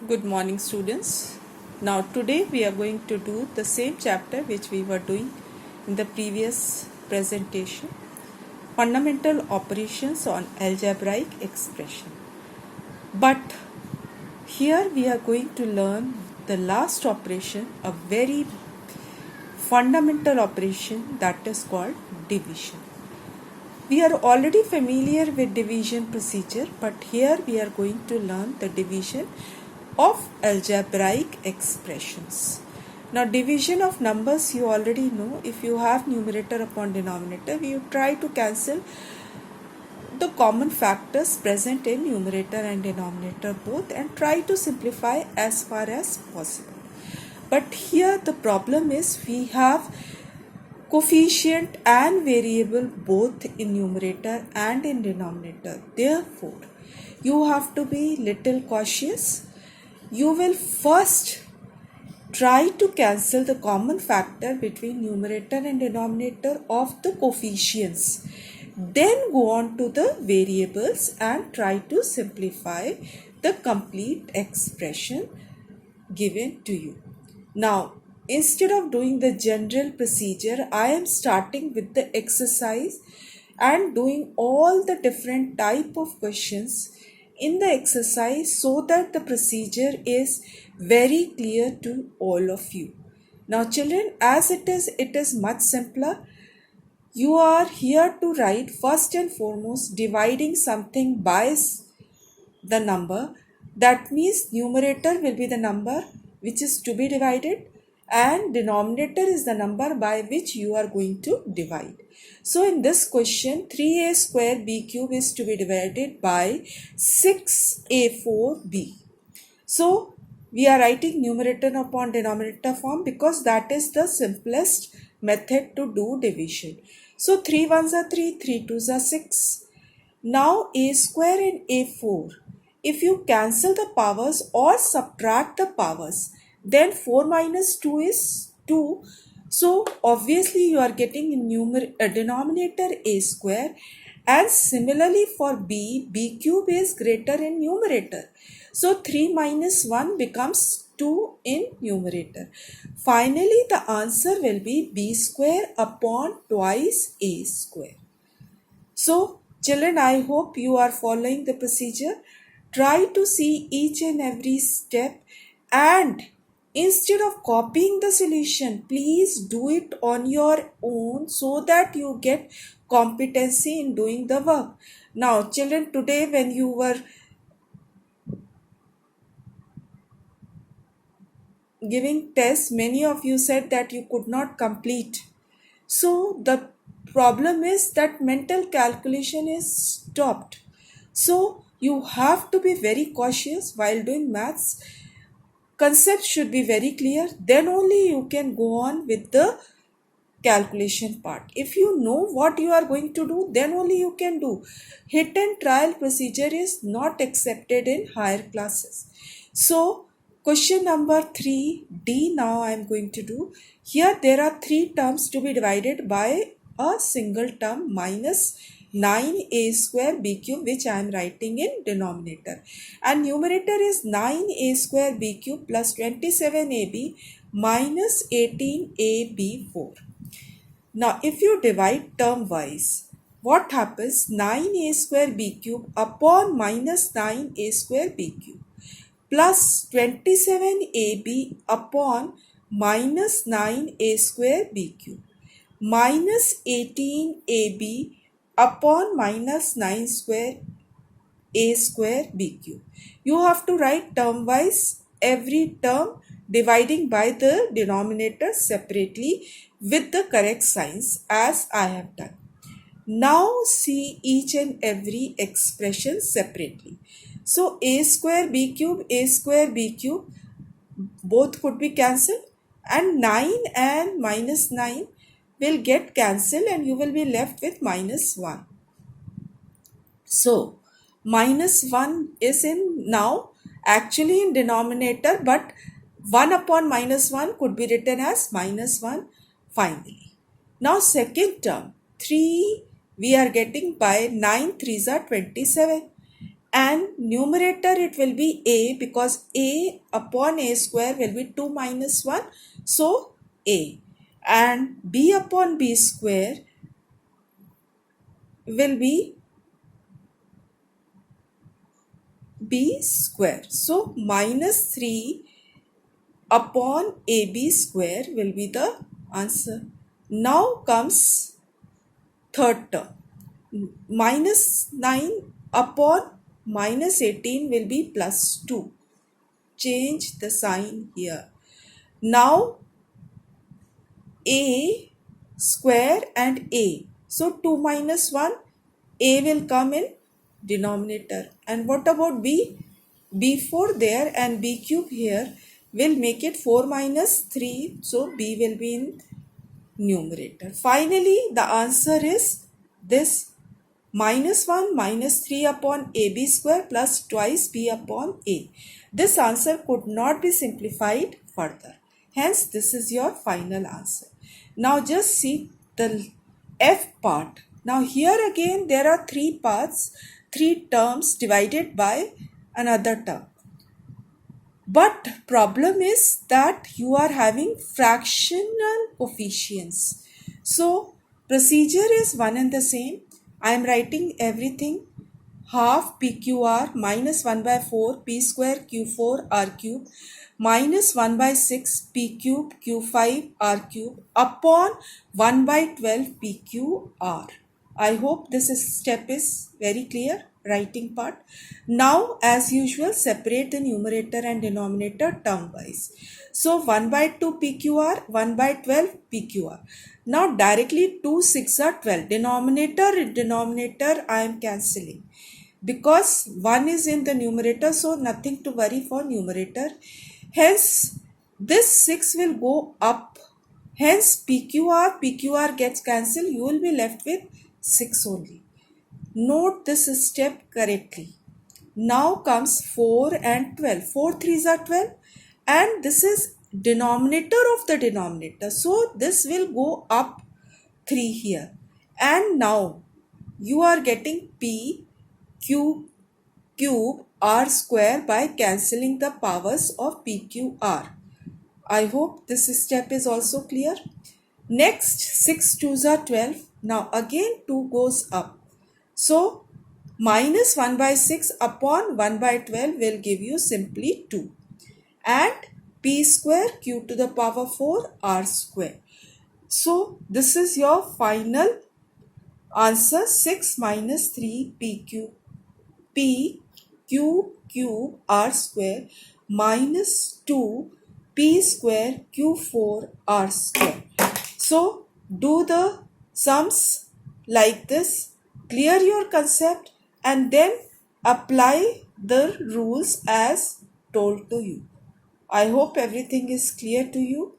Good morning, students. Now, today we are going to do the same chapter which we were doing in the previous presentation, fundamental operations on algebraic expression. But here we are going to learn the last operation, a very fundamental operation that is called division. We are already familiar with division procedure, but here we are going to learn the division of algebraic expressions. Now, division of numbers you already know. If you have numerator upon denominator, you try to cancel the common factors present in numerator and denominator both and try to simplify as far as possible. But here the problem is we have coefficient and variable both in numerator and in denominator. Therefore, you have to be little cautious. You will first try to cancel the common factor between numerator and denominator of the coefficients. Then go on to the variables and try to simplify the complete expression given to you. Now, instead of doing the general procedure, I am starting with the exercise and doing all the different type of questions in the exercise so that the procedure is very clear to all of you. Now, children, as it is much simpler. You are here to write first and foremost dividing something by the number. That means numerator will be the number which is to be divided and denominator is the number by which you are going to divide. So in this question, 3a square b cube is to be divided by 6a4b. So we are writing numerator upon denominator form because that is the simplest method to do division. So 3 ones are 3, 3 twos are 6. Now a square and a4. If you cancel the powers or subtract the powers, then 4 minus 2 is 2. So obviously you are getting in denominator a square, and similarly for b cube is greater in numerator. So 3 minus 1 becomes 2 in numerator. Finally the answer will be b square upon twice a square. So children, I hope you are following the procedure. Try to see each and every step, and instead of copying the solution, please do it on your own so that you get competency in doing the work. Now children, today when you were giving tests, many of you said that you could not complete. So the problem is that mental calculation is stopped. So you have to be very cautious while doing maths. Concepts should be very clear. Then only you can go on with the calculation part. If you know what you are going to do, then only you can do. Hit and trial procedure is not accepted in higher classes. So question number 3D now I am going to do. Here there are 3 terms to be divided by a single term minus 9a square b cube, which I am writing in denominator, and numerator is 9a square b cube plus 27ab minus 18ab4. Now if you divide term wise, what happens? 9a square b cube upon minus 9a square b cube plus 27ab upon minus 9a square b cube minus 18ab upon minus 9 square a square b cube. You have to write term wise every term dividing by the denominator separately with the correct signs as I have done. Now see each and every expression separately. So a square b cube both could be cancelled, and 9 and minus 9 will get cancelled and you will be left with minus 1. So minus 1 is in now actually in denominator, but 1 upon minus 1 could be written as minus 1 finally. Now second term 3 we are getting by 9 3s are 27. and numerator it will be a, because a upon a square will be 2 minus 1, so a, and b upon b square will be b square, so minus 3 upon ab square will be the answer. Now comes third term. Minus 9 upon minus 18 will be plus 2. Change the sign here. Now a square and a. So 2 minus 1, a will come in denominator. And what about b? b4 there and b cube here will make it 4 minus 3. So b will be in numerator. Finally, the answer is this: minus 1 minus 3 upon ab square plus twice b upon a. This answer could not be simplified further. Hence, this is your final answer. Now just see the F part. Now here again there are three parts, three terms divided by another term. But problem is that you are having fractional coefficients. So procedure is one and the same. I am writing everything: half PQR minus 1 by 4 P square Q4 R cube minus 1 by 6 P cube Q5 R cube upon 1 by 12 PQR. I hope this step is very clear, writing part. Now as usual, separate the numerator and denominator term wise. So 1 by 2 PQR, 1 by 12 PQR. Now directly 2 6 are 12. Denominator I am cancelling, because 1 is in the numerator, so nothing to worry for numerator. Hence this 6 will go up. Hence PQR gets cancelled. You will be left with 6 only. Note this step correctly. Now comes 4 and 12. 4 3s are 12, and this is denominator of the denominator. So this will go up 3 here. And now you are getting P cube R square by cancelling the powers of PQR. I hope this step is also clear. Next, 6 2s are 12. Now again 2 goes up. So minus 1 by 6 upon 1 by 12 will give you simply 2. And P square Q to the power 4 R square. So this is your final answer: 6 minus 3 P cube R square minus 2 P square Q4 R square. So do the sums like this, clear your concept, and then apply the rules as told to you. I hope everything is clear to you.